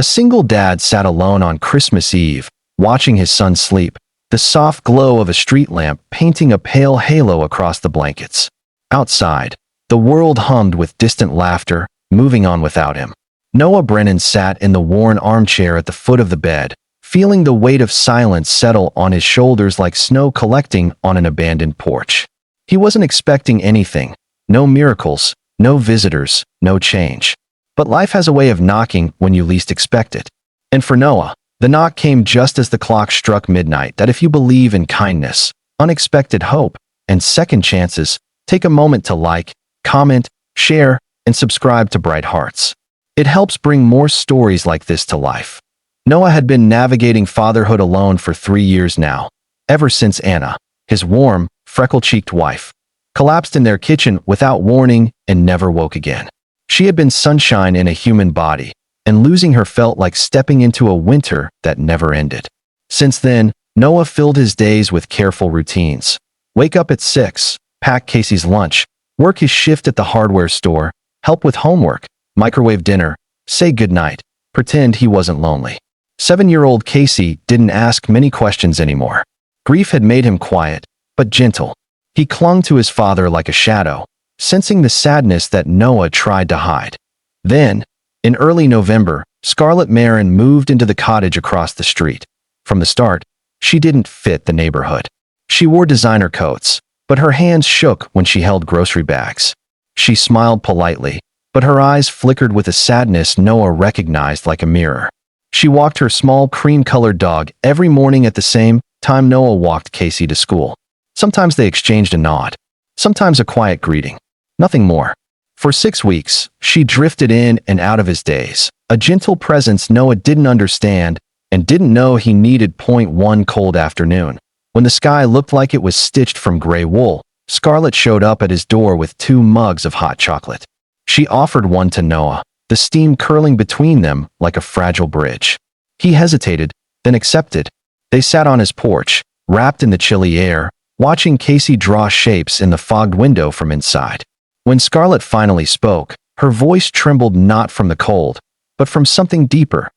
single dad sat alone on Christmas Eve, watching his son sleep, the soft glow of a street lamp painting a pale halo across the blankets. Outside, the world hummed with distant laughter, moving on without him. Noah Brennan sat in the worn armchair at the foot of the bed, feeling the weight of silence settle on his shoulders like snow collecting on an abandoned porch. He wasn't expecting anything. No miracles, no visitors, no change. But life has a way of knocking when you least expect it. And for Noah, the knock came just as the clock struck midnight. That if you believe in kindness, unexpected hope, and second chances, take a moment to like, comment, share, and subscribe to Bright Hearts. It helps bring more stories like this to life. Noah had been navigating fatherhood alone for 3 years now, ever since Anna, his warm, freckle-cheeked wife, collapsed in their kitchen without warning and never woke again. She had been sunshine in a human body, and losing her felt like stepping into a winter that never ended. Since then, Noah filled his days with careful routines. Wake up at 6, pack Casey's lunch, work his shift at the hardware store, help with homework, microwave dinner, say goodnight, pretend he wasn't lonely. 7-year-old Casey didn't ask many questions anymore. Grief had made him quiet, but gentle. He clung to his father like a shadow, sensing the sadness that Noah tried to hide. Then, in early November, Scarlett Marin moved into the cottage across the street. From the start, she didn't fit the neighborhood. She wore designer coats, but her hands shook when she held grocery bags. She smiled politely, but her eyes flickered with a sadness Noah recognized like a mirror. She walked her small cream-colored dog every morning at the same time Noah walked Casey to school. Sometimes they exchanged a nod, sometimes a quiet greeting. Nothing more. For 6 weeks, she drifted in and out of his days, a gentle presence Noah didn't understand and didn't know he needed. One cold afternoon, when the sky looked like it was stitched from gray wool, Scarlett showed up at his door with 2 mugs of hot chocolate. She offered one to Noah, the steam curling between them like a fragile bridge. He hesitated, then accepted. They sat on his porch, wrapped in the chilly air, watching Casey draw shapes in the fogged window from inside. When Scarlett finally spoke, her voice trembled not from the cold, but from something deeper.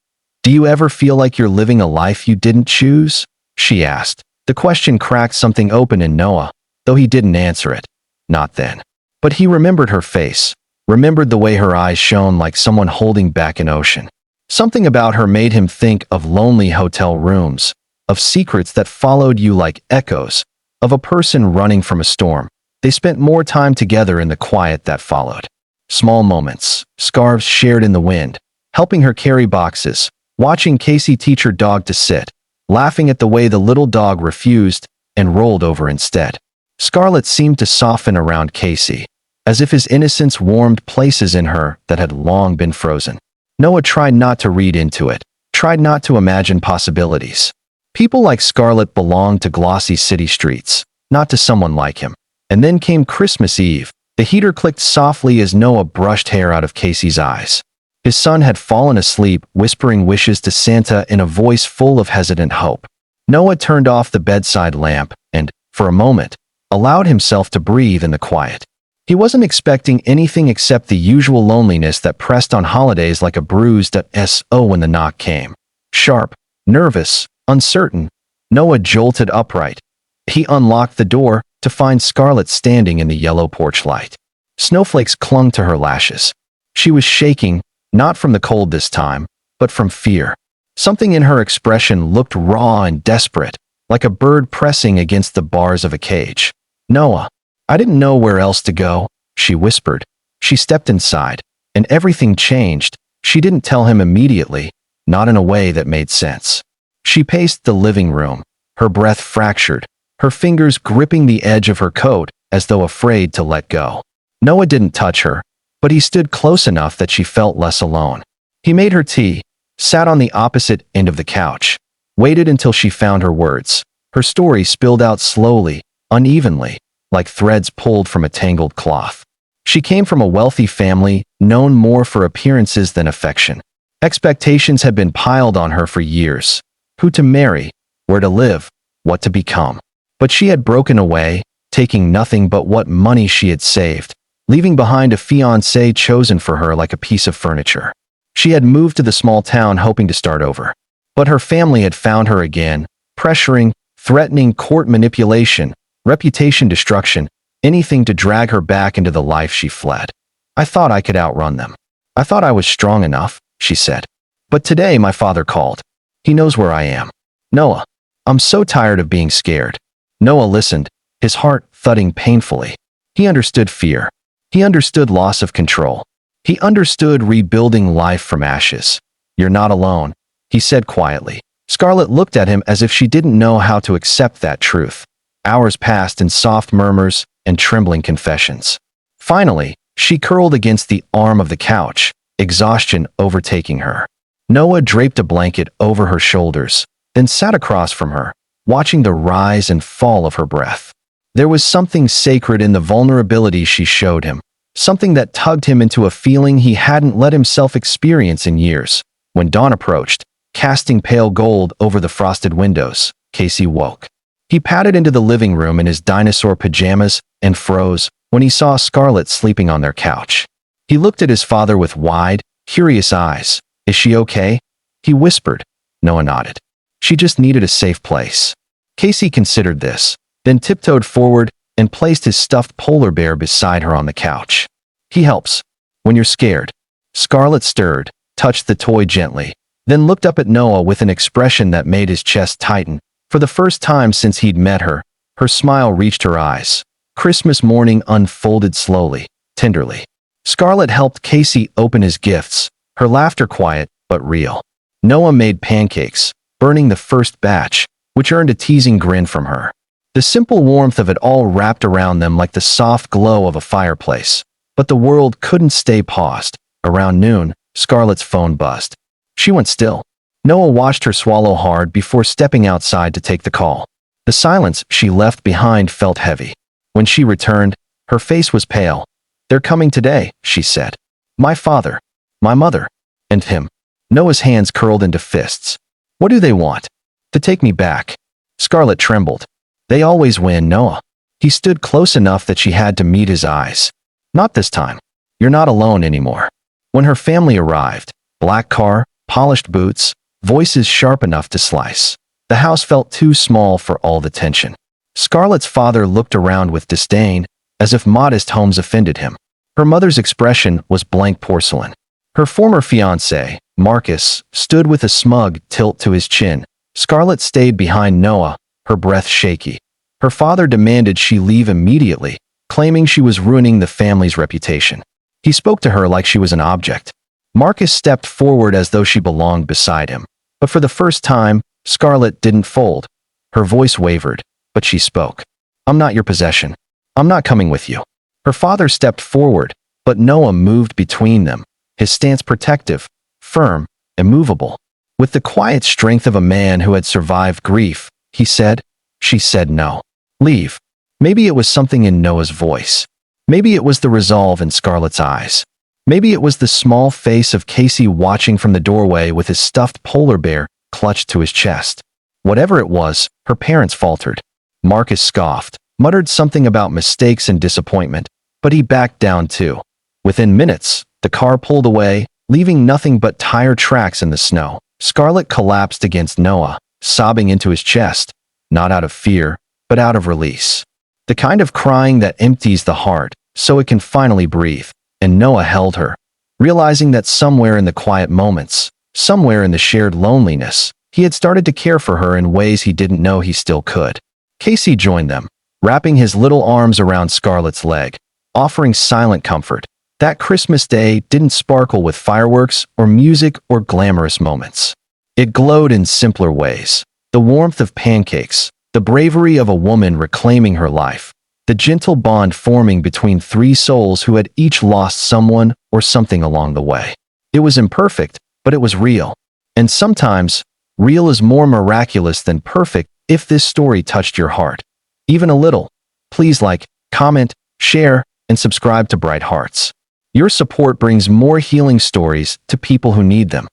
"Do you ever feel like you're living a life you didn't choose?" she asked. The question cracked something open in Noah, though he didn't answer it. Not then. But he remembered her face, remembered the way her eyes shone like someone holding back an ocean. Something about her made him think of lonely hotel rooms, of secrets that followed you like echoes, of a person running from a storm. They spent more time together in the quiet that followed. Small moments, scarves shared in the wind, helping her carry boxes, watching Casey teach her dog to sit, laughing at the way the little dog refused and rolled over instead. Scarlett seemed to soften around Casey, as if his innocence warmed places in her that had long been frozen. Noah tried not to read into it, tried not to imagine possibilities. People like Scarlett belonged to glossy city streets, not to someone like him. And then came Christmas Eve. The heater clicked softly as Noah brushed hair out of Casey's eyes. His son had fallen asleep, whispering wishes to Santa in a voice full of hesitant hope. Noah turned off the bedside lamp and, for a moment, allowed himself to breathe in the quiet. He wasn't expecting anything except the usual loneliness that pressed on holidays like a bruised SO when the knock came. Sharp, nervous, uncertain, Noah jolted upright. He unlocked the door to find Scarlett standing in the yellow porch light. Snowflakes clung to her lashes. She was shaking, not from the cold this time, but from fear. Something in her expression looked raw and desperate, like a bird pressing against the bars of a cage. "Noah, I didn't know where else to go," she whispered. She stepped inside, and everything changed. She didn't tell him immediately, not in a way that made sense. She paced the living room, her breath fractured, her fingers gripping the edge of her coat as though afraid to let go. Noah didn't touch her, but he stood close enough that she felt less alone. He made her tea, sat on the opposite end of the couch, waited until she found her words. Her story spilled out slowly, unevenly, like threads pulled from a tangled cloth. She came from a wealthy family, known more for appearances than affection. Expectations had been piled on her for years. Who to marry, where to live, what to become. But she had broken away, taking nothing but what money she had saved, leaving behind a fiancé chosen for her like a piece of furniture. She had moved to the small town hoping to start over. But her family had found her again, pressuring, threatening, court manipulation, reputation destruction, anything to drag her back into the life she fled. I thought I could outrun them. I thought I was strong enough, she said. But today my father called. He knows where I am. Noah, I'm so tired of being scared. Noah listened, his heart thudding painfully. He understood fear. He understood loss of control. He understood rebuilding life from ashes. You're not alone, he said quietly. Scarlett looked at him as if she didn't know how to accept that truth. Hours passed in soft murmurs and trembling confessions. Finally, she curled against the arm of the couch, exhaustion overtaking her. Noah draped a blanket over her shoulders, then sat across from her, watching the rise and fall of her breath. There was something sacred in the vulnerability she showed him, something that tugged him into a feeling he hadn't let himself experience in years. When dawn approached, casting pale gold over the frosted windows, Casey woke. He padded into the living room in his dinosaur pajamas and froze when he saw Scarlett sleeping on their couch. He looked at his father with wide, curious eyes. Is she okay? He whispered. Noah nodded. She just needed a safe place. Casey considered this, then tiptoed forward and placed his stuffed polar bear beside her on the couch. He helps. When you're scared. Scarlett stirred, touched the toy gently, then looked up at Noah with an expression that made his chest tighten. For the first time since he'd met her, her smile reached her eyes. Christmas morning unfolded slowly, tenderly. Scarlett helped Casey open his gifts, her laughter quiet but real. Noah made pancakes, burning the first batch, which earned a teasing grin from her. The simple warmth of it all wrapped around them like the soft glow of a fireplace. But the world couldn't stay paused. Around noon, Scarlett's phone buzzed. She went still. Noah watched her swallow hard before stepping outside to take the call. The silence she left behind felt heavy. When she returned, her face was pale. They're coming today, she said. My father, my mother, and him. Noah's hands curled into fists. What do they want? To take me back. Scarlett trembled. They always win, Noah. He stood close enough that she had to meet his eyes. Not this time. You're not alone anymore. When her family arrived, black car, polished boots, voices sharp enough to slice. The house felt too small for all the tension. Scarlett's father looked around with disdain, as if modest homes offended him. Her mother's expression was blank porcelain. Her former fiancé, Marcus, stood with a smug tilt to his chin. Scarlett stayed behind Noah, her breath shaky. Her father demanded she leave immediately, claiming she was ruining the family's reputation. He spoke to her like she was an object. Marcus stepped forward as though she belonged beside him. But for the first time, Scarlett didn't fold. Her voice wavered, but she spoke. I'm not your possession. I'm not coming with you. Her father stepped forward, but Noah moved between them, his stance protective, firm, immovable. With the quiet strength of a man who had survived grief, he said. She said no. Leave. Maybe it was something in Noah's voice. Maybe it was the resolve in Scarlett's eyes. Maybe it was the small face of Casey watching from the doorway with his stuffed polar bear clutched to his chest. Whatever it was, her parents faltered. Marcus scoffed, muttered something about mistakes and disappointment, but he backed down too. Within minutes, the car pulled away, leaving nothing but tire tracks in the snow. Scarlett collapsed against Noah, sobbing into his chest, not out of fear, but out of release. The kind of crying that empties the heart, so it can finally breathe. And Noah held her, realizing that somewhere in the quiet moments, somewhere in the shared loneliness, he had started to care for her in ways he didn't know he still could. Casey joined them, wrapping his little arms around Scarlett's leg, offering silent comfort. That Christmas day didn't sparkle with fireworks or music or glamorous moments. It glowed in simpler ways. The warmth of pancakes, the bravery of a woman reclaiming her life, the gentle bond forming between three souls who had each lost someone or something along the way. It was imperfect, but it was real. And sometimes, real is more miraculous than perfect. If this story touched your heart, even a little, please like, comment, share, and subscribe to Bright Hearts. Your support brings more healing stories to people who need them.